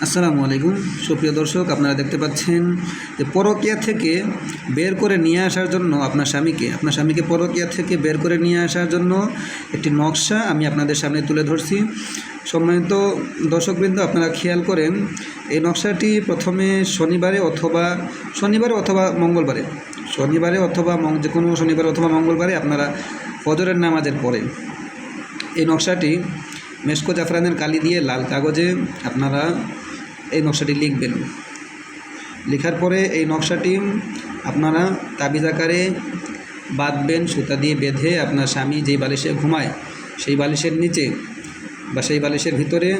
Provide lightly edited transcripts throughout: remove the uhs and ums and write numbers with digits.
আসসালামু আলাইকুম সুপ্রিয় দর্শক, আপনারা দেখতে পাচ্ছেন যে পরকীয়া থেকে বের করে নিয়ে আসার জন্য আপনার স্বামীকে পরকীয়া থেকে বের করে নিয়ে আসার জন্য একটি নকশা আমি আপনাদের সামনে তুলে ধরছি। সম্মানিত দর্শকবৃন্দ, আপনারা খেয়াল করেন, এই নকশাটি প্রথমে শনিবারে অথবা মঙ্গলবারে যে কোনো শনিবারে অথবা মঙ্গলবারে আপনারা ফজরের নামাজের পরে এই নকশাটি মেশকো জাফরানের কালি দিয়ে লাল কাগজে আপনারা এই নকশাটি লিখবেন। লেখার পরে এই নকশাটি আপনারা তাবিজ আকারে বাঁধবেন, সুতা দিয়ে বেঁধে আপনার স্বামী যেই বালিশে ঘুমায় সেই বালিশের নিচে বা সেই বালিশের ভিতরে,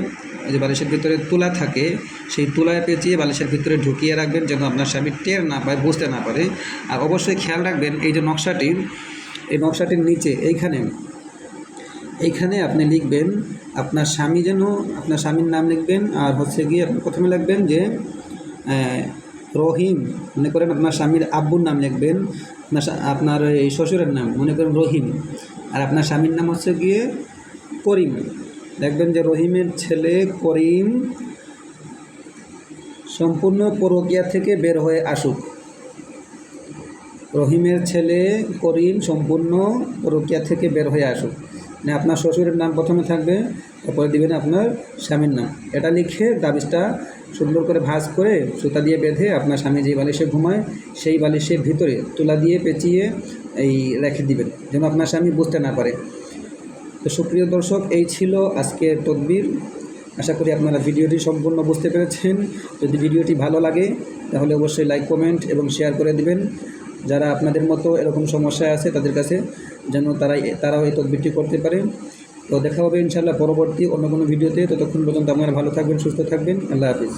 যে বালিশের ভিতরে তুলা থাকে সেই তুলায় পেঁচিয়ে বালিশের ভিতরে ঢুকিয়ে রাখবেন, যেন আপনার স্বামী টের না পায়, বুঝতে না পারে। আর অবশ্যই খেয়াল রাখবেন, এই যে এই নকশাটির নিচে এইখানে আপনি লিখবেন আপনার স্বামীর নাম লিখবেন। আর গিয়ে আপনি প্রথমে লিখবেন যে রহিম, মনে করেন আপনার স্বামীর আব্বুর নাম লিখবেন, আপনার এই শ্বশুরের নাম মনে করেন রহিম, আর আপনার স্বামীর নাম গিয়ে করিম। দেখবেন যে রহিমের ছেলে করিম সম্পূর্ণ পরকীয়া থেকে বের হয়ে আসুক। রহিমের ছেলে করিম সম্পূর্ণ পরকীয়া থেকে বের হয়ে আসুক। মানে আপনার শ্বশুরের নাম প্রথমে থাকবে, তারপরে দিবেন আপনার স্বামীর নাম। এটা লিখে তাবিজটা সুন্দর করে ভাঁজ করে সুতা দিয়ে বেঁধে আপনার স্বামী যে বালিশে ঘুমায় সেই বালিশের ভিতরে তুলা দিয়ে পেঁচিয়ে রেখে দিবেন, যেন আপনার স্বামী বুঝতে না পারে। তো সুপ্রিয় দর্শক, এই ছিল আজকের তদবির। আশা করি আপনারা ভিডিওটি সম্পূর্ণ বুঝতে পেরেছেন। যদি ভিডিওটি ভালো লাগে তাহলে অবশ্যই লাইক, কমেন্ট এবং শেয়ার করে দিবেন। যারা আপনাদের মতো এরকম সমস্যা আছে তাদের কাছে, যেন তারাও এই তদবিরটি করতে পারে। তো দেখা হবে ইনশাআল্লাহ পরবর্তী অন্য কোনো ভিডিওতে। ততক্ষণ পর্যন্ত আপনারা ভালো থাকবেন, সুস্থ থাকবেন। আল্লাহ হাফিজ।